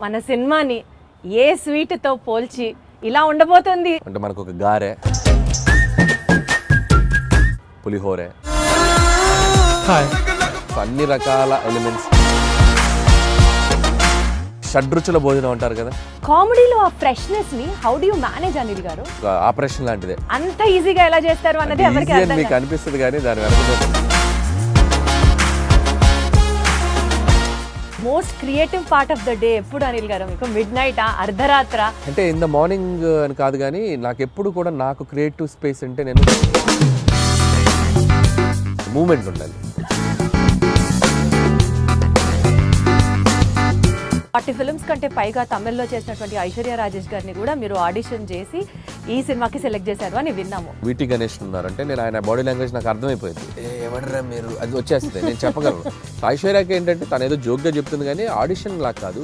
మన సినిమాని ఏ స్వీట్తో పోల్చి ఇలా ఉండబోతుంది అంటే మనకు ఒక గారె, పులిహోరే, అన్ని రకాల ఎలిమెంట్స్, షడ్రుచుల భోజనం అంటారు కదా. కామెడీలో ఆ ఫ్రెష్నెస్ ని how do you manage Anil గారు? ఆపరేషన్ లాంటిదే. అంత ఈజీగా ఎలా చేస్తారు అన్నది ఎవరికి అర్థం మీకు అనిపిస్తుంది కానీ దాని వెనక most creative part of the day ఎప్పుడు అనిల్ గారు మీకు? మిడ్ నైట్, అర్ధరాత్ర? అంటే ఇన్ ద మార్నింగ్ అని కాదు కానీ నాకు ఎప్పుడు కూడా నాకు క్రియేటివ్ స్పేస్ అంటే నేను మూమెంట్ ఉండాలి. 40 ఫిల్మ్స్ కంటే పైగా తమిళ్లో చేసినటువంటి ఐశ్వర్య రాజేష్ గారిని కూడా మీరు ఆడిషన్ చేసి ఈ సినిమాకి సెలెక్ట్ చేశారు అని విన్నాము. వీటి గణేష్ ఉన్నారంటే నేను ఆయన బాడీ లాంగ్వేజ్ నాకు అర్థమైపోయింది. ఎవడరా మీరు అది వచ్చేస్తుంది, నేను చెప్పగలను. ఐశ్వర్యకి ఏంటంటే తను ఏదో జోక్గా చెప్తుంది కానీ ఆడిషన్ లా కాదు.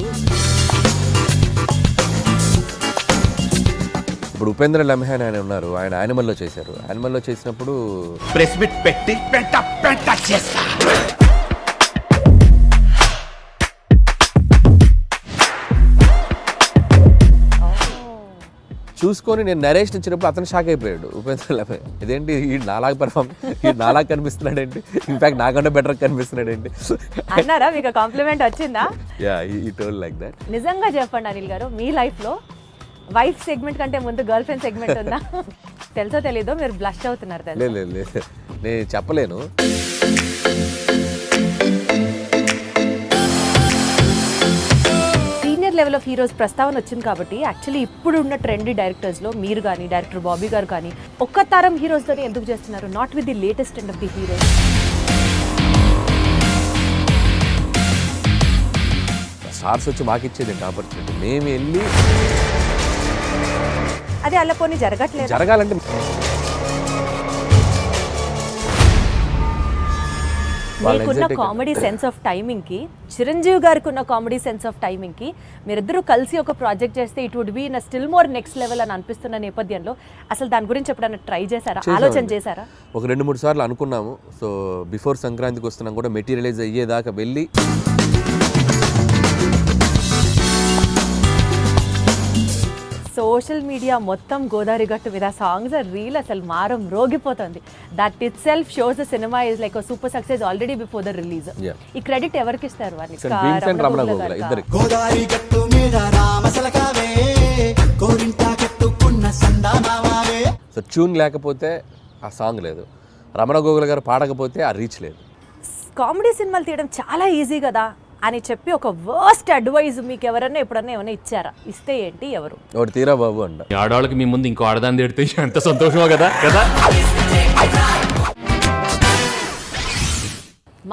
ఇప్పుడు ఉపేంద్ర లమ్హాన్ ఆయన ఉన్నారు, ఆయన యానిమల్లో చేశారు. యానిమల్లో చేసినప్పుడు ప్రెస్ మీట్ పెట్టి చేస్తా. చూసుకొని నేను నరేషన్ ఇచ్చినప్పుడు అతను షాక్ అయిపోయాడు ఉపేంద్ర లమ్హాన్. ఇదేంటి ఈ నాలాగా పర్ఫామ్, ఈ నాలాగా కనిపిస్తున్నాడు ఏంటి, ఇన్ఫాక్ట్ నాకంటే బెటర్ కనిపిస్తున్నాడు ఏంటి అన్నారా? మీకు కాంప్లిమెంట్ వచ్చిందా? యా, ఈ టోల్ లైక్ దట్. నిజంగా చెప్పండి అనిల్ గారు, మీ లైఫ్లో వైఫ్ సెగ్మెంట్ కంటే ముందు గర్ల్ ఫ్రెండ్ సెగ్మెంట్ ఉందా? తెలుసో తెలీదో మీరు బ్లష్ అవుతున్నారు. లేదు, నేను చెప్పలేను. సీనియర్ లెవెల్ ఆఫ్ హీరోస్ ప్రస్తావన వచ్చింది కాబట్టి యాక్చువల్లీ ఇప్పుడు ఉన్న ట్రెండీ డైరెక్టర్స్లో మీరు కానీ డైరెక్టర్ బాబీ గారు కానీ ఒక్క తరం హీరోస్తోనే ఎందుకు చేస్తున్నారు, not with the latest and of the heroes? Stars వచ్చి మాకు ఇచ్చేది ఆపర్చునిటీ, మేము వెళ్ళి అది అలా పోనీ జరగట్లేదు. జరగాలంటే మీకున్న కామెడీ సెన్స్ ఆఫ్ టైమింగ్ కి, చిరంజీవి గారికి ఉన్న కామెడీ సెన్స్ ఆఫ్ టైమింగ్ కి మీరిద్దరూ కలిసి ఒక ప్రాజెక్ట్ చేస్తే it would be in still more next level అని అనిపిస్తున్న నేపథ్యంలో అసలు దాని గురించి ఎప్పుడైనా ట్రై చేశారా, ఆలోచన చేశారా? ఒక 2-3 సార్లు అనుకున్నాము. సో బిఫోర్ సంక్రాంతికి వస్తున్నాం కూడా మెటీరియలైజ్ అయ్యేదాకా వెళ్ళి సోషల్ మీడియా మొత్తం గోదావరి గట్టు మీద సాంగ్స్ రీల్ అసలు మారం రోగిపోతుంది. That itself shows the cinema is like super success already before the release. ఈ క్రెడిట్ ఎవరికి ఇస్తారు? సో ట్యూన్ లేకపోతే ఆ సాంగ్ లేదు, రమణ గోగుల గారు పాడకపోతే ఆ రీచ్ లేదు. కామెడీ సినిమాలు తీయడం చాలా ఈజీ కదా అని చెప్పి ఒక వర్స్ట్ అడ్వైజ్ మీకు ఎవరైనా ఎప్పుడన్నా ఏమైనా ఇచ్చారా? ఇస్తే ఏంటి, ఎవరు? ఒకటి తీరా బాబు అంట. ఆడవాళ్ళకి మీ ముందు ఇంకో ఆడదాన్ని తిడితే ఎంత సంతోషమో కదా కదా.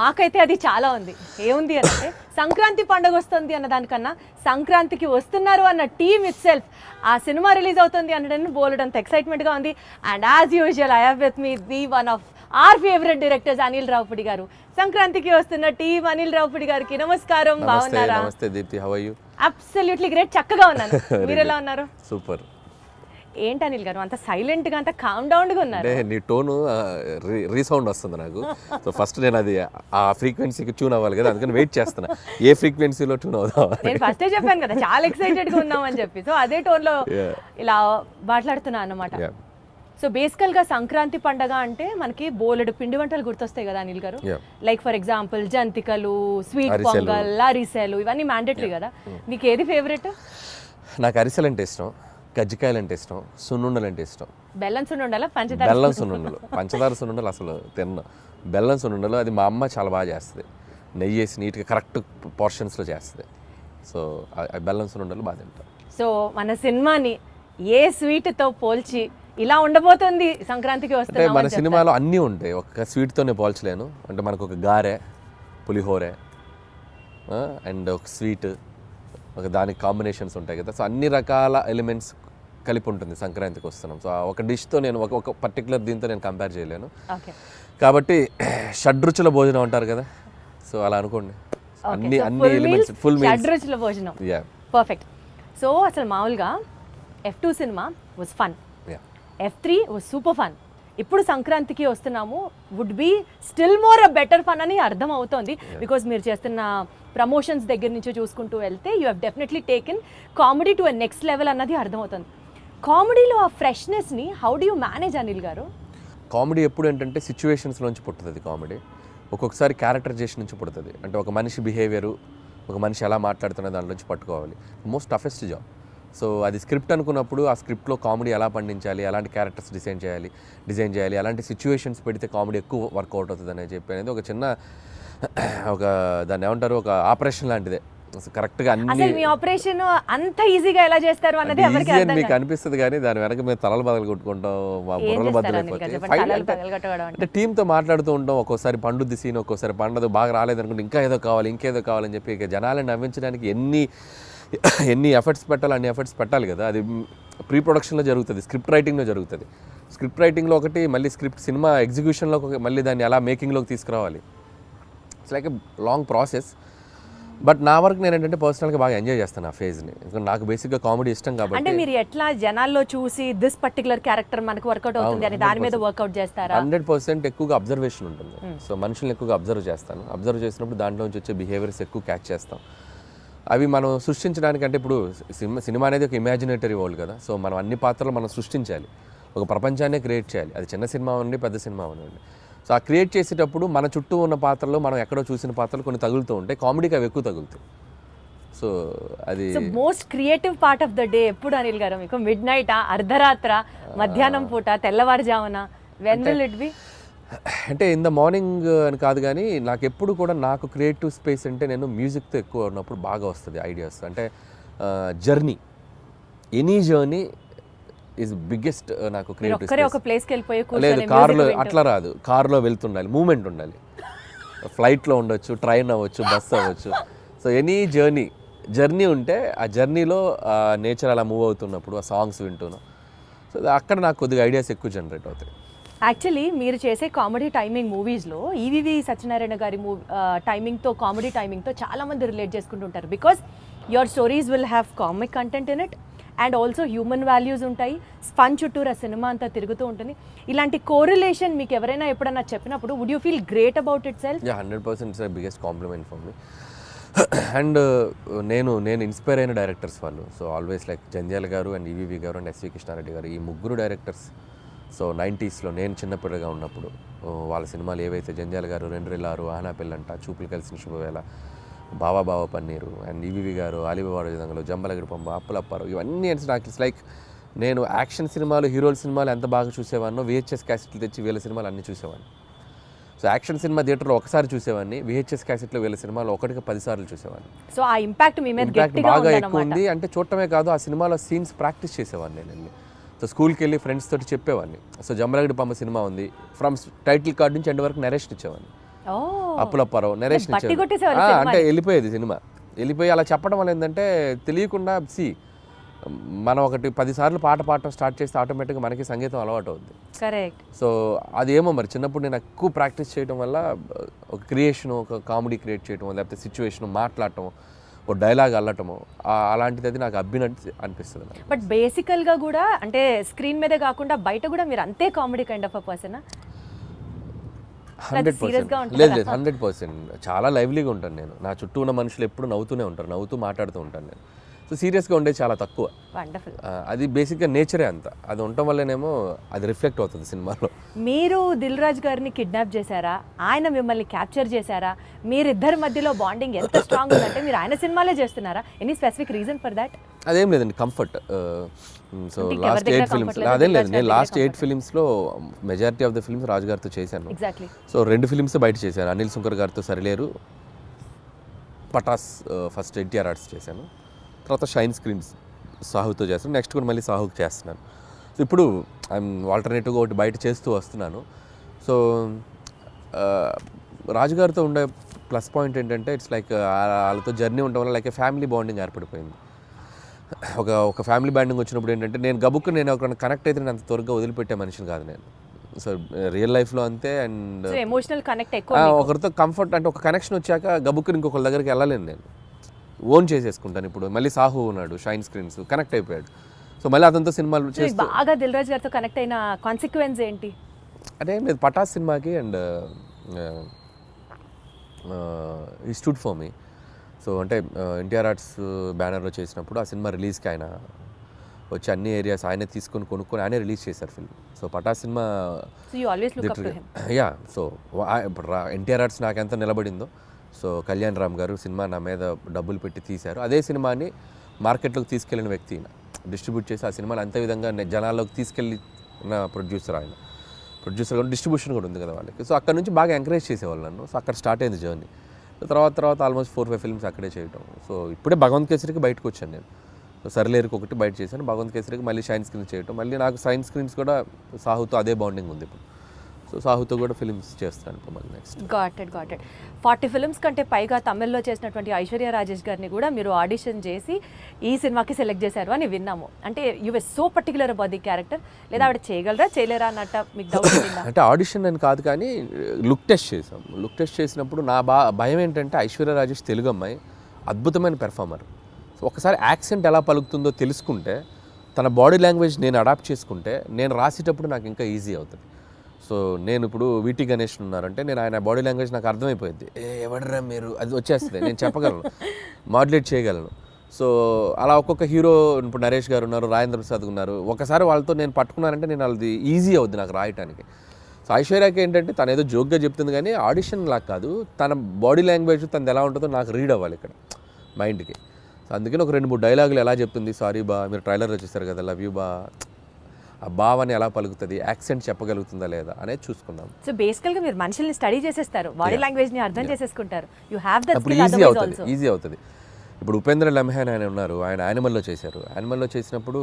మాకైతే అది చాలా ఉంది. ఏముంది అంటే సంక్రాంతి పండుగ వస్తుంది అన్న దానికన్నా సంక్రాంతికి వస్తున్నారు అన్న టీమ్ ఇట్ సెల్ఫ్, ఆ సినిమా రిలీజ్ అవుతుంది అనడానికి బోలెడంత ఎక్సైట్మెంట్గా ఉంది. And as usual I have with me the one of our favourite directors Anil Ravipudi garu. సంక్రాంతికి వస్తున్న టీమ్ అనిల్ రావుపూడి గారికి నమస్కారం. బాగున్నారా? Namaste Deepthi, how are you? Absolutely great, చక్కగా ఉన్నాను. మీరు ఎలా ఉన్నారు? సూపర్. ఏంటి అనిల్ గారు అంత సైలెంట్ గా, అంత కామ్ డౌన్ గా ఉన్నారు? అంటే నీ టోన్ రీసౌండ్ వస్తుంది నాకు. సో ఫస్ట్ నేను అది ఆ ఫ్రీక్వెన్సీకి ట్యూన్ అవ్వాలి కదా, అందుకని వెయిట్ చేస్తున్నా ఏ ఫ్రీక్వెన్సీలో ట్యూన్ అవుదాం. నేను ఫస్టే చెప్పాను కదా చాలా ఎక్సైటెడ్ గా ఉన్నామని చెప్పి, సో అదే టోన్ లో ఇలా మాట్లాడుతున్నా అన్నమాట. సో బేసికల్ గా సంక్రాంతి పండగ అంటే మనకి బోలెడు పిండి వంటలు గుర్తొస్తాయి కదా అనిల్ గారు. లైక్ ఫర్ ఎగ్జాంపుల్ జంతికలు, స్వీట్ పొంగల్, అరిసెలు, ఇవన్నీ మ్యాండేటరీ కదా. మీకు ఏది ఫేవరెట్? నాకు అరిసెలు అంటే ఇష్టం, కజ్జికాయలు అంటే ఇష్టం, సున్నుండలు అంటే ఇష్టం. బెల్లం సున్నుండలా, పంచదార? బెల్లం సున్నుండలు. పంచదార సున్నుండలు అసలు తిన్నా. బెల్లం సున్నుండలు అది మా అమ్మ చాలా బాగా చేస్తుంది, నెయ్యి వేసి నీట్గా కరెక్ట్ పోర్షన్స్లో చేస్తుంది. సో బెల్లం సున్నుండలు బాగా తింటాం. సో మన సినిమాని ఏ స్వీట్తో పోల్చి ఇలా ఉండబోతుంది సంక్రాంతికి వస్తే? మన సినిమాలో అన్నీ ఉంటాయి, ఒక స్వీట్తోనే పోల్చలేను. అంటే మనకు ఒక గారె, పులిహోరే అండ్ ఒక స్వీట్, ఒక దానికి కాంబినేషన్స్ ఉంటాయి కదా. సో అన్ని రకాల ఎలిమెంట్స్ కలిపి ఉంటుంది సంక్రాంతికి వస్తున్నాం. సో ఒక డిష్తో నేను ఒక పర్టికులర్ దీంతో నేను కంపేర్ చేయలేను కాబట్టి షడ్రుచుల భోజనం అంటారు కదా, సో అలా అనుకోండి. అన్ని ఎలిమెంట్స్, ఫుల్ మీల్స్, షడ్రుచుల భోజనం. పర్ఫెక్ట్. సో అసలు మామూలుగా F2 cinema was fun, F3 was super fun, ఇప్పుడు సంక్రాంతికి వస్తున్నాము, would be still more a better fun అని అర్థం అవుతోంది. బికాజ్ మీరు చేస్తున్న ప్రమోషన్స్ దగ్గర నుంచి చూసుకుంటూ వెళ్తే you have definitely taken comedy to a next level అన్నది అర్థమవుతుంది. కామెడీలో ఆ ఫ్రెష్నెస్ని how do you manage Anil గారు? కామెడీ ఎప్పుడు ఏంటంటే సిచ్యువేషన్స్లోంచి పుట్టుతుంది కామెడీ. ఒక్కొక్కసారి క్యారెక్టరైజేషన్ నుంచి పుడుతుంది. అంటే ఒక మనిషి బిహేవియరు, ఒక మనిషి ఎలా మాట్లాడుతున్న దాని నుంచి పట్టుకోవాలి. Most toughest job. సో అది స్క్రిప్ట్ అనుకున్నప్పుడు ఆ స్క్రిప్ట్లో కామెడీ ఎలా పండించాలి, ఎలాంటి క్యారెక్టర్స్ డిజైన్ చేయాలి, అలాంటి సిచ్యువేషన్స్ పెడితే కామెడీ ఎక్కువ వర్కౌట్ అవుతుంది అని చెప్పి అనేది ఒక చిన్న దాన్ని ఏమంటారు, ఒక ఆపరేషన్ లాంటిదే. కరెక్ట్గా అన్ని మీ ఆపరేషన్ అంత ఈజీగా ఎలా చేస్తారు అన్నది ఎవరికి అర్థం మీకు అనిపిస్తుంది, కానీ దాని వెనక మేము తలలు బదలు కొట్టుకుంటాం, మా బుర్రలు బద్దలైపోతాయి. అంటే టీంతో మాట్లాడుతూ ఉంటాం. ఒక్కోసారి పండుద్ది సీన్, ఒక్కోసారి పండదు, బాగా రాలేదనుకుంటే ఇంకేదో కావాలని చెప్పి ఇక జనాలను నవ్వించడానికి ఎన్ని ఎఫర్ట్స్ పెట్టాలి అన్ని ఎఫర్ట్స్ పెట్టాలి కదా. అది ప్రీ ప్రొడక్షన్లో జరుగుతుంది, స్క్రిప్ట్ రైటింగ్లో జరుగుతుంది. స్క్రిప్ట్ రైటింగ్లో ఒకటి, మళ్ళీ సినిమా ఎగ్జిక్యూషన్లో మళ్ళీ దాన్ని ఎలా మేకింగ్లోకి తీసుకురావాలి. It's like a long process. But నా వరకు నేను ఏంటంటే పర్సనల్గా బాగా ఎంజాయ్ చేస్తాను ఆ ఫేజ్ని. ఎందుకంటే నాకు బేసిక్గా కామెడీ ఇష్టం కాబట్టి. అంటే మీరు ఎట్లా జనాల్లో చూసి దిస్ పర్టికులర్ క్యారెక్టర్ మనకు వర్కౌట్ అవుతుంది అని దాని మీద వర్కౌట్ చేస్తారా? 100% ఎక్కువగా అబ్జర్వేషన్ ఉంటుంది. సో మనుషుల్ని ఎక్కువగా అబ్జర్వ్ చేస్తాను. అబ్జర్వ్ చేసినప్పుడు దాంట్లో నుంచి వచ్చే బిహేవియర్స్ ఎక్కువ క్యాచ్ చేస్తాం. అవి మనం సృష్టించడానికి, అంటే ఇప్పుడు సినిమా అనేది ఒక ఇమాజినేటరీ వరల్డ్ కదా. సో మనం అన్ని పాత్రలు మనం సృష్టించాలి, ఒక ప్రపంచాన్ని క్రియేట్ చేయాలి. అది చిన్న సినిమా అవ్వండి, పెద్ద సినిమా అవ్వండి. సో ఆ క్రియేట్ చేసేటప్పుడు మన చుట్టూ ఉన్న పాత్రలు, మనం ఎక్కడో చూసిన పాత్రలు కొన్ని తగులుతూ ఉంటాయి. కామెడీకి అవి ఎక్కువ తగులుతాయి. సో అది most creative part of the day ఎప్పుడు అనిల్ గారు మీకు? మిడ్ నైట్, అర్ధరాత్ర, మధ్యాహ్నం పూట, తెల్లవారుజామున? When will it be? అంటే ఇన్ ద మార్నింగ్ అని కాదు, కానీ నాకు ఎప్పుడు కూడా నాకు క్రియేటివ్ స్పేస్ అంటే నేను మ్యూజిక్తో ఎక్కువ ఉన్నప్పుడు బాగా వస్తుంది ఐడియాస్. అంటే journey, any journey is biggest నాకు క్రియేటివ్ స్పేస్. ఒక ప్లేస్కి వెళ్ళిపోయి లేదు, కార్లో అట్లా రాదు. కార్లో వెళ్తుండాలి, మూమెంట్ ఉండాలి. ఫ్లైట్లో ఉండొచ్చు, ట్రైన్ అవ్వచ్చు, బస్ అవ్వచ్చు. సో ఎనీ జర్నీ ఉంటే ఆ జర్నీలో నేచర్ అలా మూవ్ అవుతున్నప్పుడు ఆ సాంగ్స్ వింటున్నాను. సో అక్కడ నాకు కొద్దిగా ఐడియాస్ ఎక్కువ జనరేట్ అవుతాయి. యాక్చువల్లీ మీరు చేసే కామెడీ టైమింగ్ మూవీస్లో ఈవీవి సత్యనారాయణ గారి టైమింగ్తో, కామెడీ టైమింగ్తో చాలామంది రిలేట్ చేసుకుంటుంటారు. Because your stories will have comic content in it and also human values ఉంటాయి. ఫన్ చుట్టూరు ఆ సినిమా అంతా తిరుగుతూ ఉంటుంది. ఇలాంటి కోరిలేషన్ మీకు ఎవరైనా ఎప్పుడైనా చెప్పినప్పుడు would you feel great about itself? 100% it's the biggest compliment for me. And నేను ఇన్స్పైర్ అయిన డైరెక్టర్స్ వాళ్ళు. So always like Jandhyala garu and EVV గారు అండ్ ఎస్వి కృష్ణారెడ్డి గారు, ఈ ముగ్గురు డైరెక్టర్స్. సో 90sలో నేను చిన్నపిల్లగా ఉన్నప్పుడు వాళ్ళ సినిమాలు ఏవైతే, జంధ్యాల గారు 2 ఆనా పెళ్ళంట, చూపులు కలిసిన శుభవేళ, బావా పన్నీరు, అండ్ ఈవీవి గారు ఆలిబాబా విధంగా, జంబలగడి పంప, అప్పులప్పారు, ఇవన్నీ నాకు ఇట్స్ లైక్ నేను యాక్షన్ సినిమాలు, హీరోల సినిమాలు ఎంత బాగా చూసేవాడినో VHS క్యాసెట్లు తెచ్చి వీళ్ళ సినిమాలు అన్నీ చూసేవాడిని. సో యాక్షన్ సినిమా థియేటర్లో ఒకసారి చూసేవాడిని, VHS క్యాసెట్లో వీళ్ళ సినిమాలు 1-10 సార్లు చూసేవాడిని. సో ఆ ఇంపాక్ట్ మీ మీద బాగా ఎక్కువ ఉంది. అంటే చూడటమే కాదు, ఆ సినిమాలో సీన్స్ ప్రాక్టీస్ చేసేవాడిని నేను వెళ్ళి. సో స్కూల్కి వెళ్ళి ఫ్రెండ్స్ తోటి చెప్పేవాడిని. సో జంబలగడి పంప సినిమా ఉంది, ఫ్రమ్ టైటిల్ కార్డ్ నుంచి ఎండ్ వరకు నరేషన్ ఇచ్చేవాడిని. అప్పులప్పారావు నరేషన్ ఇచ్చేవాడు. అంటే వెళ్ళిపోయేది సినిమా. వెళ్ళిపోయి అలా చెప్పడం వల్ల ఏంటంటే తెలియకుండా మనం 10 సార్లు పాట పాడటం స్టార్ట్ చేస్తే ఆటోమేటిక్గా మనకి సంగీతం అలవాటు అవుద్ది. కరెక్ట్. సో అదేమో మరి చిన్నప్పుడు నేను ఎక్కువ ప్రాక్టీస్ చేయడం వల్ల ఒక క్రియేషన్, ఒక కామెడీ క్రియేట్ చేయడం, లేకపోతే సిచ్యువేషన్ మాట్లాడటం, ఒక డైలాగ్ అల్లటము, అలాంటిది అది నాకు అనిపిస్తుంది. బట్ బేసికల్గా కూడా అంటే స్క్రీన్ మీదే కాకుండా బయట కూడా మీరు అంతే comedy kind of a person? 100%. లేదు 100%. చాలా లైవ్లీగా ఉంటాను నేను. నా చుట్టూ ఉన్న మనుషులు ఎప్పుడు నవ్వుతూనే ఉంటారు, నవ్వుతూ మాట్లాడుతూ ఉంటాను నేను. సో సీరియస్గా ఉండేది చాలా తక్కువ. అది బేసిక్గా నేచరే అంత. అది ఉండటం వల్లనేమో అది రిఫ్లెక్ట్ అవుతుంది సినిమాలో. మీరు దిల్ రాజు గారిని కిడ్నాప్ చేశారా, ఆయన మిమ్మల్ని క్యాప్చర్ చేశారా? మీరిద్దరి మధ్యలో బాండింగ్ ఎంత స్ట్రాంగ్ ఉందంటే మీరు ఆయన సినిమాలే చేస్తున్నారా? Any specific reason for that? అదేం లేదండి, కంఫర్ట్. సో లాస్ట్ 8 ఫిలిమ్స్ అదేం లేదు, నేను లాస్ట్ 8 ఫిలిమ్స్లో majority of the films Raju గారితో చేశాను. ఎగ్జాక్ట్లీ. సో 2 ఫిలిమ్స్ బయట చేశాను. అనిల్ సుంకర్ గారితో Sarileru, Pataas first NTR Arts చేశాను, తర్వాత షైన్ స్క్రీన్స్ సాహుతో చేస్తాను, నెక్స్ట్ కూడా మళ్ళీ సాహుకి చేస్తున్నాను. సో ఇప్పుడు ఐఎమ్ ఆల్టర్నేటివ్గా ఒకటి బయట చేస్తూ వస్తున్నాను. సో రాజుగారితో ఉండే ప్లస్ పాయింట్ ఏంటంటే ఇట్స్ లైక్ వాళ్ళతో జర్నీ ఉండడం వల్ల లైక్ ఫ్యామిలీ బాండింగ్ ఏర్పడిపోయింది. ఒక ఫ్యామిలీ బాండింగ్ వచ్చినప్పుడు ఏంటంటే నేను ఒక కనెక్ట్ అయితే నేను అంత త్వరగా వదిలిపెట్టే మనిషిని కాదు నేను. సో రియల్ లైఫ్లో అంతే. అండ్ ఎమోషనల్ కనెక్ట్ ఎక్కువ, ఒకరితో కంఫర్ట్ అంటే ఒక కనెక్షన్ వచ్చాక గబుక్కుని ఇంకొకరి దగ్గరికి వెళ్ళలేను నేను, ఓన్ చేసేసుకుంటాను. ఇప్పుడు మళ్ళీ సాహు ఉన్నాడు, షైన్ స్క్రీన్స్ కనెక్ట్ అయిపోయాడు. సో మళ్ళీ అతనితో సినిమాలు చేస్తూ బాగా దిల్ రాజు గారితో కనెక్ట్ అయిన కాన్సిక్వెన్స్ ఏంటి? అంటే లేదు పటాస్ సినిమాకి అండ్ ఈ స్టూడ్ ఫర్ మీ. సో అంటే ఎన్టీఆర్ ఆర్ట్స్ బ్యానర్లో చేసినప్పుడు ఆ సినిమా రిలీజ్కి ఆయన వచ్చి అన్ని ఏరియాస్ ఆయనే తీసుకొని కొనుక్కొని ఆయనే రిలీజ్ చేశారు film. So Pataas cinema so you always look up to him. Yeah. So ఇప్పుడు ఎన్టీఆర్ ఆర్ట్స్ నాకు ఎంత నిలబడిందో, సో కళ్యాణ్ రామ్ గారు సినిమా నా మీద డబ్బులు పెట్టి తీశారు. అదే సినిమాని మార్కెట్లోకి తీసుకెళ్ళిన వ్యక్తి, డిస్ట్రిబ్యూట్ చేసి ఆ సినిమాని అంతే విధంగా జనాల్లోకి తీసుకెళ్ళిన ప్రొడ్యూసర్ ఆయన. ప్రొడ్యూసర్ కూడా డిస్ట్రిబ్యూషన్ కూడా ఉంది కదా వాళ్ళకి. సో అక్కడ నుంచి బాగా ఎంకరేజ్ చేసేవాళ్ళు నన్ను. సో అక్కడ స్టార్ట్ అయింది జర్నీ. తర్వాత ఆల్మోస్ట్ 4-5 ఫిల్మ్స్ అక్కడే చేయటం. సో ఇప్పుడే భగవంత్ కేసరికి బయటకు వచ్చాను నేను. సో సర్లేరుకి ఒకటి బయట చేశాను, భగవంత్ కేసరికి మళ్ళీ షైన్ స్క్రీన్ చేయటం. మళ్ళీ నాకు షైన్ స్క్రీన్స్ కూడా సాహుతో అదే బాండింగ్ ఉంది ఇప్పుడు. సో సాహుతో కూడా ఫిల్మ్స్ చేస్తాను ఇప్పుడు మళ్ళీ నెక్స్ట్. గాట్ ఇట్ 40 ఫిల్మ్స్ కంటే పైగా తమిళ్లో చేసినటువంటి ఐశ్వర్య రాజేష్ గారిని కూడా మీరు ఆడిషన్ చేసి ఈ సినిమాకి సెలెక్ట్ చేశారు అని విన్నాము. అంటే you were so particular about the character, లేదా ఆవిడ చేయగలరా చేయలేరా అన్నట్ట మీకు డౌట్ ఉందా? అంటే ఆడిషన్ అని కాదు కానీ లుక్ టెస్ట్ చేసాం. లుక్ టెస్ట్ చేసినప్పుడు నా భయం ఏంటంటే ఐశ్వర్య రాజేష్ తెలుగు అమ్మాయి, అద్భుతమైన పెర్ఫార్మర్. సో ఒకసారి యాక్సెంట్ ఎలా పలుకుతుందో తెలుసుకుంటే, తన బాడీ లాంగ్వేజ్ నేను అడాప్ట్ చేసుకుంటే, నేను రాసేటప్పుడు నాకు ఇంకా ఈజీ అవుతుంది. సో నేను ఇప్పుడు వీటి గణేష్ ఉన్నారంటే నేను ఆయన బాడీ లాంగ్వేజ్ నాకు అర్థమైపోయింది. ఎవడరా మీరు, అది వచ్చేస్తుంది, నేను చెప్పగలను, మాడ్యులేట్ చేయగలను. సో అలా ఒక్కొక్క హీరో, ఇప్పుడు నరేష్ గారు ఉన్నారు, రాజేంద్ర ప్రసాద్ ఉన్నారు, ఒకసారి వాళ్ళతో నేను పట్టుకున్నానంటే నేను అది ఈజీ అవుద్ది నాకు రాయటానికి. సో ఐశ్వర్యకి ఏంటంటే తను ఏదో జోక్గా చెప్తుంది కానీ ఆడిషన్ లాగా కాదు, తన బాడీ లాంగ్వేజ్ తనది ఎలా ఉంటుందో నాకు రీడ్ అవ్వాలి ఇక్కడ మైండ్కి. సో అందుకని ఒక 2-3 డైలాగులు ఎలా చెప్తుంది, సారీ బా, మీరు ట్రైలర్లో చూస్తారు కదా, లవ్ యూ బా, ఆ భావాన్ని ఎలా పలుకుతుంది, యాక్సెంట్ చెప్పగలుగుతుందా లేదా అనేది చూసుకున్నాం. సో బేసికల్గా మీరు మనుషుల్ని స్టడీ చేసేస్తారు, బాడీ లాంగ్వేజ్ని అర్థం చేసేసుకుంటారు. యూ హ్యావ్ దట్ అప్పుడు ఈజీ అవుతుంది. ఇప్పుడు ఉపేంద్ర లమ్హాన్ ఆయన ఉన్నారు, ఆయన యానిమల్లో చేశారు. యానిమల్లో చేసినప్పుడు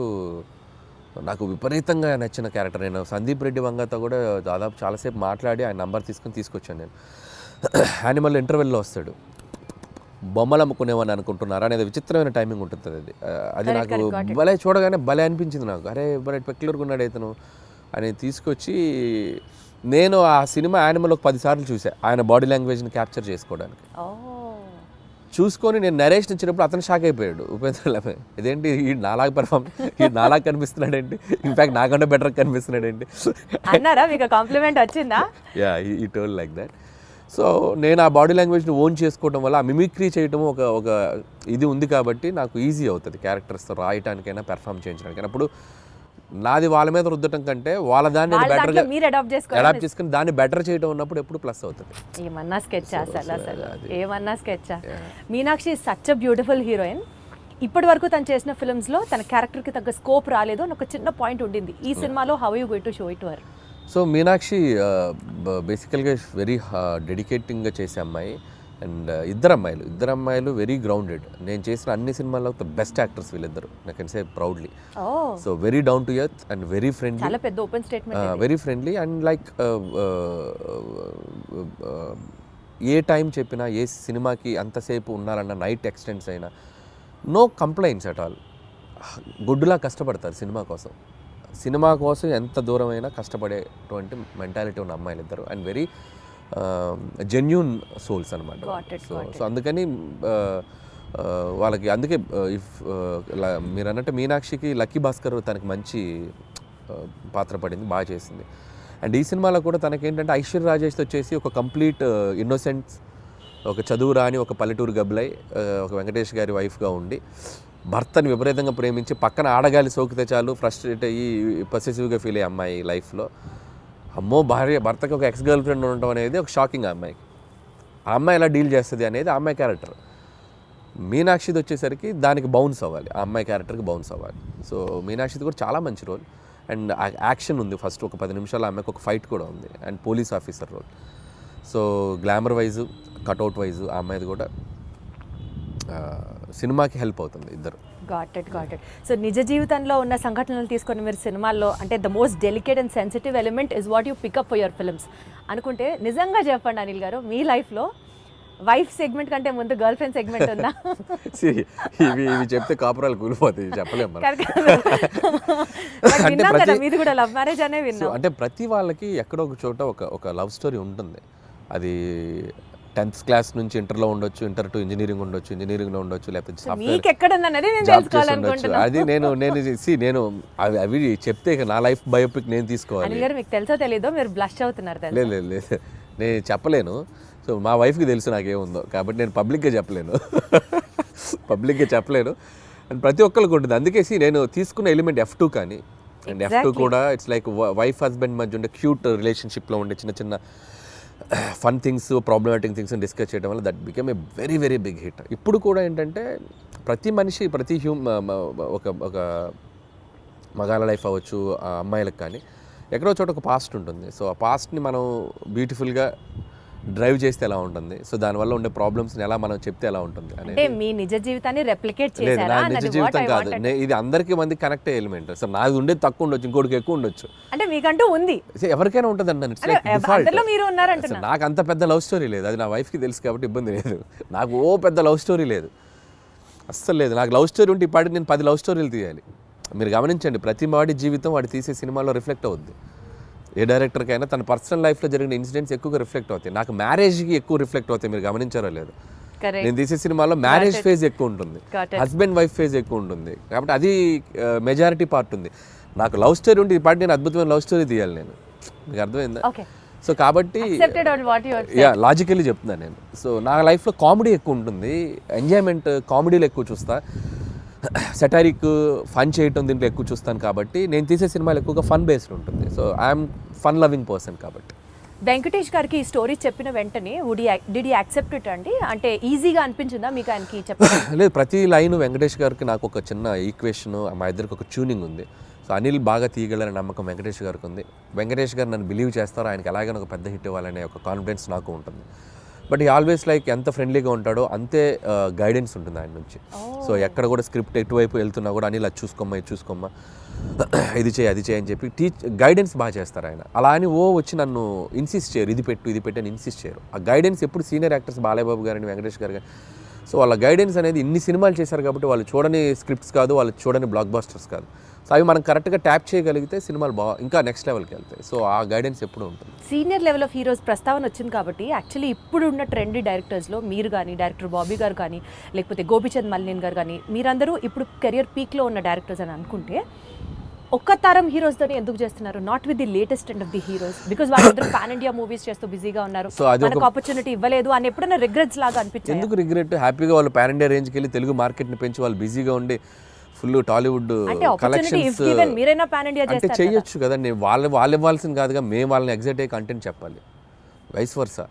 నాకు విపరీతంగా నచ్చిన క్యారెక్టర్. నేను సందీప్ రెడ్డి వంగతో కూడా దాదాపు చాలాసేపు మాట్లాడి ఆయన నంబర్ తీసుకొచ్చాను నేను. యానిమల్ ఇంటర్వెల్లో వస్తాడు, బొమ్మలు అమ్ముకునేవాడిని అనుకుంటున్నారా అనేది విచిత్రమైన టైమింగ్ ఉంటుంది అది నాకు భలే చూడగానే భలే అనిపించింది నాకు. అరే భలే పెక్యులర్గా ఉన్నాడు ఇతను అని తీసుకొచ్చి నేను ఆ సినిమా యానిమల్ ఒక 10 సార్లు చూసా ఆయన బాడీ లాంగ్వేజ్ని క్యాప్చర్ చేసుకోవడానికి. చూసుకొని నేను నరేషన్ ఇచ్చినప్పుడు అతను షాక్ అయిపోయాడు, ఉపేంద్ర లమ్హాన్, ఇదేంటి ఈ నాలాగా పెర్ఫార్మ్, ఈ నాలాగా కనిపిస్తున్నాడు ఏంటి, ఇన్ఫాక్ట్ నాకంటే బెటర్ కనిపిస్తున్నాడు ఏంటి అన్నారా? మీకు కాంప్లిమెంట్ వచ్చిందా? యా, ఈ టోల్ లైక్ దట్. సో నేను ఆ బాడీ లాంగ్వేజ్ని ఓన్ చేసుకోవడం వల్ల ఆ మిమిక్రీ చేయడం ఒక ఇది ఉంది కాబట్టి నాకు ఈజీ అవుతుంది క్యారెక్టర్స్తో రాయటానికైనా పెర్ఫామ్ చేయించడానికైనా. అప్పుడు నాది వాళ్ళ మీద రుద్దటం కంటే వాళ్ళ దాన్ని బెటర్గా అడాప్ట్ చేసుకుని దాన్ని బెటర్ చేయడం ఉన్నప్పుడు ఎప్పుడు ప్లస్ అవుతుంది. ఏమన్నా స్కెచ్ అసలు ఏమన్నా sketch. Meenakshi such a beautiful heroine. ఇప్పటి వరకు తను చేసిన ఫిల్మ్స్లో తన క్యారెక్టర్కి తగ్గ స్కోప్ రాలేదు అని ఒక చిన్న పాయింట్ ఉండింది. ఈ సినిమాలో how you going to show it her? So Meenakshi బేసికల్గా వెరీ డెడికేటింగ్గా చేసే అమ్మాయి. అండ్ ఇద్దరు అమ్మాయిలు వెరీ గ్రౌండెడ్. నేను చేసిన అన్ని సినిమాల్లో బెస్ట్ యాక్టర్స్ వీళ్ళిద్దరు, I can say proudly. So very down to earth and very friendly, చాలా పెద్ద open statement, very friendly. And like A time చెప్పినా, ఏ సినిమాకి అంతసేపు ఉండాలన్నా, నైట్ ఎక్స్టెండ్స్ అయినా, నో కంప్లైంట్స్ అట్ ఆల్. గుడ్డులా కష్టపడతారు సినిమా కోసం ఎంత దూరమైనా కష్టపడేటువంటి మెంటాలిటీ ఉన్న అమ్మాయిలు ఇద్దరు. అండ్ వెరీ జెన్యూన్ సోల్స్ అనమాట. సో అందుకని వాళ్ళకి అందుకే మీరు అన్నట్టు మీనాక్షికి లక్కీ భాస్కర్ తనకి మంచి పాత్ర పడింది, బాగా చేసింది. అండ్ ఈ సినిమాలో కూడా తనకేంటంటే ఐశ్వర్య రాజేష్తో వచ్చేసి ఒక కంప్లీట్ ఇన్నోసెంట్స్, ఒక చదువు రాని ఒక పల్లెటూరు గబ్బలై ఒక వెంకటేష్ గారి వైఫ్గా ఉండి భర్తని విపరీతంగా ప్రేమించి పక్కన ఆడగాలి సోకితే చాలు ఫ్రస్ట్రేట్ అయ్యి పొసెసివ్గా ఫీల్ అయ్యే అమ్మాయి లైఫ్లో. అమ్మో భర్తకి ఒక ఎక్స్ గర్ల్ ఫ్రెండ్ ఉండటం అనేది ఒక షాకింగ్ ఆ అమ్మాయికి. ఆ అమ్మాయి ఎలా డీల్ చేస్తుంది అనేది ఆ అమ్మాయి క్యారెక్టర్. మీనాక్షిది వచ్చేసరికి దానికి బౌన్స్ అవ్వాలి, ఆ అమ్మాయి క్యారెక్టర్కి బౌన్స్ అవ్వాలి. సో మీనాక్షిది కూడా చాలా మంచి రోల్. అండ్ యాక్షన్ ఉంది, ఫస్ట్ ఒక 10 నిమిషాలు ఆ అమ్మాయికి ఒక ఫైట్ కూడా ఉంది. And police officer role. So glamour wise, cutout wise ఆ అమ్మాయిది కూడా సినిమాకి హెల్ప్ అవుతుంది ఇద్దరు. Got it. సో నిజ జీవితంలో ఉన్న సంఘటనలు తీసుకొని మీరు సినిమాల్లో అంటే the most delicate and sensitive element is what you pick up for your films అనుకుంటే నిజంగా చెప్పండి అనిల్ గారు, మీ లైఫ్లో వైఫ్ సెగ్మెంట్ కంటే ముందు గర్ల్ ఫ్రెండ్ సెగ్మెంట్ ఉందా? ఇవి చెప్తే కాపురాలు కూలిపోతాయి, చెప్పలేము. మీది కూడా లవ్ మ్యారేజ్ అనే విన్నాం. అంటే ప్రతి వాళ్ళకి ఎక్కడో ఒక చోట ఒక లవ్ స్టోరీ ఉంటుంది. అది 10th క్లాస్ నుంచి ఇంటర్లో ఉండొచ్చు, ఇంటర్ టు ఇంజనీరింగ్ ఉండొచ్చు, ఇంజనీరింగ్లో ఉండొచ్చు, లేకపోతే సాఫ్ట్వేర్ మీకు ఎక్కడ ఉందన్నది నేను జాబ్ చేసి ఉండొచ్చు. తెలుసుకోవాలనుకుంటున్నాను. అది నేను అవి చెప్తే ఇక నా లైఫ్ బయోపిక్ నేను తీసుకోవాలి. అనిల్ గారు మీకు తెలుసో తెలీదో మీరు బ్లష్ అవుతున్నారు తెలుసా? లేదు నేను చెప్పలేను. సో మా వైఫ్కి తెలుసు నాకేముందో, కాబట్టి నేను పబ్లిక్గా చెప్పలేను. అండ్ ప్రతి ఒక్కరికి ఉంటుంది. అందుకే నేను తీసుకున్న ఎలిమెంట్ F2 కానీ, అండ్ F2 కూడా ఇట్స్ లైక్ వైఫ్ హస్బెండ్ మధ్య ఉండే క్యూట్ రిలేషన్షిప్లో ఉండే చిన్న చిన్న fun things, problematic things discuss చేయడం వల్ల that become a very very big hit. ఇప్పుడు కూడా ఏంటంటే ప్రతి మనిషి, ప్రతి ఒక మగాళ్ళ లైఫ్ అవ్వచ్చు, అమ్మాయిలకు కానీ ఎక్కడో చోట ఒక పాస్ట్ ఉంటుంది. సో ఆ పాస్ట్ని మనం బ్యూటిఫుల్గా డ్రైవ్ చేస్తే ఎలా ఉంటుంది, సో దానివల్ల ఉండే ప్రాబ్లమ్స్ని ఎలా మనం చెప్తే ఎలా ఉంటుంది అంటే మీ నిజ జీవితాన్ని రెప్లికేట్ లేదు. చేశారా నా అన్నది నిజ what జీవితం I కాదు, wanted. ఇది అందరికీ మంది కనెక్ట్ అయ్యే ఎలిమెంట్. సో నాది ఉండేది తక్కువ ఉండొచ్చు, ఇంకోటికి ఎక్కువ ఉండొచ్చు, అంటే మీకంటూ ఉంది, ఎవరికైనా ఉంటుంది అంటాను. ఇట్స్ లైక్ అందులో మీరు ఉన్నారంటున్నా. నాకు అంత పెద్ద లవ్ స్టోరీ లేదు, అది నా వైఫ్కి తెలుసు కాబట్టి ఇబ్బంది లేదు. నాకు పెద్ద లవ్ స్టోరీ లేదు, అస్సలు లేదు. నాకు లవ్ స్టోరీ ఉంటే ఇప్పటికి నేను 10 లవ్ స్టోరీలు తీయాలి. మీరు గమనించండి, ప్రతి వాడి జీవితం వాడు తీసే సినిమాలో రిఫ్లెక్ట్ అవుద్ది. ఏ డైరెక్టర్కైనా తన పర్సనల్ లైఫ్లో జరిగిన ఇన్సిడెంట్స్ ఎక్కువగా రిఫ్లెక్ట్ అవుతాయి. నాకు మ్యారేజ్కి ఎక్కువ రిఫ్లెక్ట్ అవుతాయి, మీరు గమనించారో లేదు. నేను తీసే సినిమాలో మ్యారేజ్ ఫేజ్ ఎక్కువ ఉంటుంది, హస్బెండ్ వైఫ్ ఫేజ్ ఎక్కువ ఉంటుంది, కాబట్టి అది మెజారిటీ పార్ట్ ఉంది. నాకు లవ్ స్టోరీ ఉంటే ఈ పార్ట్ నేను అద్భుతమైన లవ్ స్టోరీ తీయాలి నేను, మీకు అర్థమైందా? సో కాబట్టి లాజికల్లీ చెప్తున్నాను నేను. సో నా లైఫ్లో కామెడీ ఎక్కువ ఉంటుంది, ఎంజాయ్మెంట్ కామెడీలో ఎక్కువ చూస్తా, సెటారిక్ ఫన్ చేయటం దీంట్లో ఎక్కువ చూస్తాను. కాబట్టి నేను తీసే సినిమాలు ఎక్కువగా ఫన్ బేస్డ్ ఉంటుంది. So I'm fun loving person. కాబట్టి వెంకటేష్ గారికి ఈ స్టోరీ చెప్పిన వెంటనే డిడ్ యూ యాక్సెప్ట్ ఇట్ అండి? అంటే ఈజీగా అనిపించిందా మీకు ఆయనకి చెప్పడం? లేదు, ప్రతి లైన్ వెంకటేష్ గారికి నాకు ఒక చిన్న ఈక్వేషన్, మా ఇద్దరికి ఒక ట్యూనింగ్ ఉంది. సో అనిల్ బాగా తీయగలరనే నమ్మకం వెంకటేష్ గారికి ఉంది. వెంకటేష్ గారు నన్ను బిలీవ్ చేస్తారో, ఆయనకి ఎలాగైనా ఒక పెద్ద హిట్ ఇవ్వాలనే ఒక కాన్ఫిడెన్స్ నాకు ఉంటుంది. బట్ ఈ ఆల్వేస్ లైక్ ఎంత ఫ్రెండ్లీగా ఉంటాడో అంతే గైడెన్స్ ఉంటుంది ఆయన నుంచి. సో ఎక్కడ కూడా స్క్రిప్ట్ ఎటువైపు వెళ్తున్నా కూడా అనిల్ అది చూసుకోమ్మా, ఇది చూసుకోమ్మా, ఇది చేయి, అది చేయి అని చెప్పి గైడెన్స్ బాగా చేస్తారు ఆయన. అలా అని వచ్చి నన్ను ఇన్సిస్ట్ చేయరు, ఇది పెట్టు అని ఇన్సిస్ట్ చేయరు. ఆ గైడెన్స్ ఎప్పుడు సీనియర్ యాక్టర్స్ బాలయ్యబాబు గారని, వెంకటేష్ గారు కానీ, సో వాళ్ళ గైడెన్స్ అనేది ఇన్ని సినిమాలు చేశారు కాబట్టి వాళ్ళు చూడని స్క్రిప్ట్స్ కాదు, వాళ్ళు చూడని బ్లాక్ బస్టర్స్ కాదు. సో అవి మనం కరెక్ట్గా ట్యాప్ చేయగలిగితే సినిమాలు ఇంకా నెక్స్ట్ లెవెల్కి వెళ్తాయి. సో ఆ గైడెన్స్ ఎప్పుడు ఉంటుంది. సీనియర్ లెవెల్ ఆఫ్ హీరోస్ ప్రస్తావన వచ్చింది కాబట్టి యాక్చువల్లీ ఇప్పుడు ఉన్న ట్రెండీ డైరెక్టర్స్లో మీరు కానీ, డైరెక్టర్ బాబీ గారు కానీ, లేకపోతే గోపిచంద్ మల్లిన్ గారు కానీ, మీరందరూ ఇప్పుడు కెరియర్ పీక్లో ఉన్న డైరెక్టర్స్ అని అనుకుంటే ఒక్క తరం హీరోస్తోనే ఎందుకు చేస్తున్నారు, not with the latest and of the heroes? Because వాళ్ళందరూ పాన్ ఇండియా మూవీస్ చేస్తూ బిజీగా ఉన్నారు, మనకు ఆపర్చునిటీ ఇవ్వలేదు అని ఎప్పుడైనా రిగ్రెట్స్ లాగా అనిపించింది? ఎందుకు రిగ్రెట్? హ్యాపీగా వాళ్ళు పాన్ ఇండియా రేంజ్కి వెళ్ళి తెలుగు మార్కెట్ని పెంచి వాళ్ళు బిజీగా ఉండి ఫుల్ టాలీవుడ్ కలెక్షన్స్ అంటే చేయొచ్చు కదండి. వాళ్ళు ఇవ్వాల్సింది కాదుగా, మేము వాళ్ళని ఎగ్జైట్ అయ్యే కంటెంట్ చెప్పాలి, వైస్ వర్సా.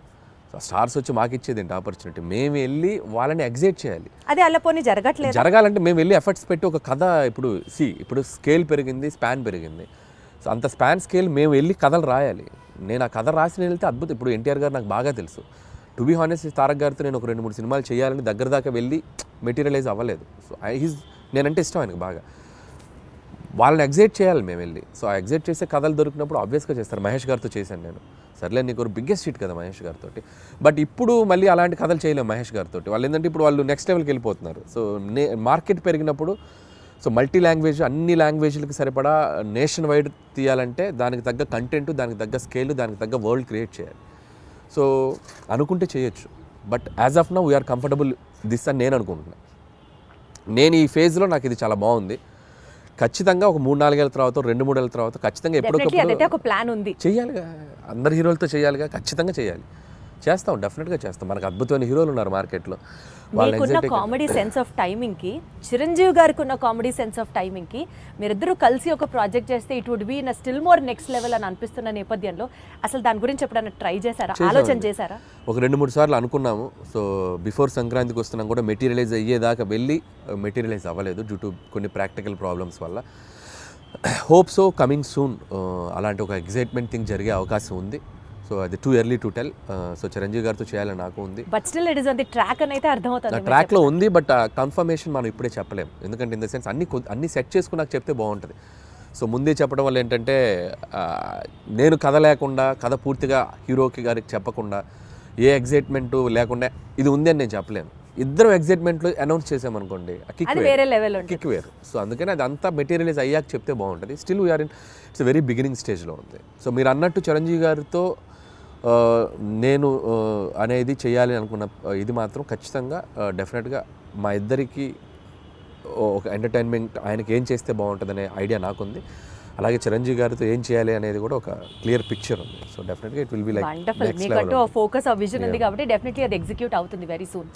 స్టార్స్ వచ్చి మాకు ఇచ్చేది ఏంటి ఆపర్చునిటీ, మేము వెళ్ళి వాళ్ళని ఎగ్జైట్ చేయాలి. అది అల్లపోని జరగట్లేదు. జరగాలంటే మేము వెళ్ళి ఎఫర్ట్స్ పెట్టి ఒక కథ, ఇప్పుడు స్కేల్ పెరిగింది, స్పాన్ పెరిగింది. సో అంత స్పాన్ స్కేల్ మేము వెళ్ళి కథలు రాయాలి. నేను ఆ కథ రాసి వెళ్తే అద్భుతం. ఇప్పుడు ఎన్టీఆర్ గారు నాకు బాగా తెలుసు. టు బీ హానెస్ట్, తారక్ గారితో నేను ఒక 2-3 సినిమాలు చేయాలని దగ్గర దాకా వెళ్ళి మెటీరియలైజ్ అవ్వలేదు. సో నేనంటే ఇష్టం ఆయనకు బాగా. వాళ్ళని ఎగ్జైట్ చేయాలి మేము వెళ్ళి. సో ఆ ఎగ్జైట్ చేసే కథలు దొరికినప్పుడు ఆబ్వియస్గా చేస్తారు. మహేష్ గారితో చేశాను నేను, సర్లే నీకు బిగ్గెస్ట్ హిట్ కదా మహేష్ గారితో. బట్ ఇప్పుడు మళ్ళీ అలాంటి కథలు చేయలేము మహేష్ గారితో. వాళ్ళు ఏంటంటే ఇప్పుడు వాళ్ళు నెక్స్ట్ లెవెల్కి వెళ్ళిపోతున్నారు. సో మార్కెట్ పెరిగినప్పుడు, సో మల్టీ లాంగ్వేజ్, అన్ని లాంగ్వేజ్లకి సరిపడా నేషన్ వైడ్ తీయాలంటే దానికి తగ్గ కంటెంట్, దానికి తగ్గ స్కేల్, దానికి తగ్గ వరల్డ్ క్రియేట్ చేయాలి. సో అనుకుంటే చేయొచ్చు. But as of now we're comfortable this అని నేను అనుకుంటున్నాను. నేను ఈ ఫేజ్లో నాకు ఇది చాలా బాగుంది. ఖచ్చితంగా ఒక 3-4 ఏళ్ళ తర్వాత, 2-3 ఏళ్ళ తర్వాత ఖచ్చితంగా ఎప్పటికప్పుడు ప్లాన్ ఉంది, చేయాలిగా, అందరు హీరోలతో చేయాలిగా, ఖచ్చితంగా చేయాలి. చేస్తాం, డెఫినెట్గా చేస్తాం. మనకు అద్భుతమైన హీరోలు ఉన్నారు మార్కెట్లో. మీకున్న కామెడీ సెన్స్ ఆఫ్ టైమింగ్కి, చిరంజీవి గారికి ఉన్న కామెడీ సెన్స్ ఆఫ్ టైమింగ్కి మీరిద్దరూ కలిసి ఒక ప్రాజెక్ట్ చేస్తే it would be in still more next level అని అనిపిస్తున్న నేపథ్యంలో అసలు దాని గురించి ఎప్పుడైనా ట్రై చేశారా, ఆలోచన చేశారా? ఒక 2-3 సార్లు అనుకున్నాము. సో బిఫోర్ సంక్రాంతికి వస్తున్నాం కూడా మెటీరియలైజ్ అయ్యేదాకా వెళ్ళి మెటీరియలైజ్ అవ్వలేదు డ్యూ టు కొన్ని ప్రాక్టికల్ ప్రాబ్లమ్స్ వల్ల. హోప్ సో కమింగ్ సూన్ అలాంటి ఒక ఎగ్జైట్మెంట్ థింగ్ జరిగే అవకాశం ఉంది. సో అది too early to tell. So Chiranjeevi గారితో చేయాలని నాకు ఉంది. But still it is on the track అని అయితే అర్థమవుతుంది. ట్రాక్లో ఉంది, బట్ కన్ఫర్మేషన్ మనం ఇప్పుడే చెప్పలేము. ఎందుకంటే ఇన్ ద సెన్స్ అన్ని సెట్ చేసుకుని నాకు చెప్తే బాగుంటుంది. సో ముందే చెప్పడం వల్ల ఏంటంటే నేను కథ లేకుండా, కథ పూర్తిగా హీరోకి గారికి చెప్పకుండా, ఏ ఎగ్జైట్మెంట్ లేకుండా ఇది ఉంది అని నేను చెప్పలేను. ఇద్దరం ఎగ్జైట్మెంట్లో అనౌన్స్ చేసామనుకోండి, కిక్ వేరు. సో అందుకని అది అంతా మెటీరియలైజ్ అయ్యాక చెప్తే బాగుంటుంది. Still we're in it's very beginning స్టేజ్లో ఉంది. సో మీరు అన్నట్టు చిరంజీవి గారితో నేను అనేది చేయాలి అనుకున్న ఇది మాత్రం ఖచ్చితంగా డెఫినెట్గా మా ఇద్దరికి ఒక ఎంటర్టైన్మెంట్, ఆయనకి ఏం చేస్తే బాగుంటుందనే ఐడియా నాకుంది. అలాగే చిరంజీవి గారితో ఏం చేయాలి అనేది కూడా ఒక క్లియర్ పిక్చర్ ఉంది. సో డెఫినెట్గా it will be like wonderful. మీకంటూ ఫోకస్ ఆ విజన్ ఉంది కాబట్టి డెఫినెట్లీ అది ఎగ్జిక్యూట్ అవుతుంది వెరీ సూన్.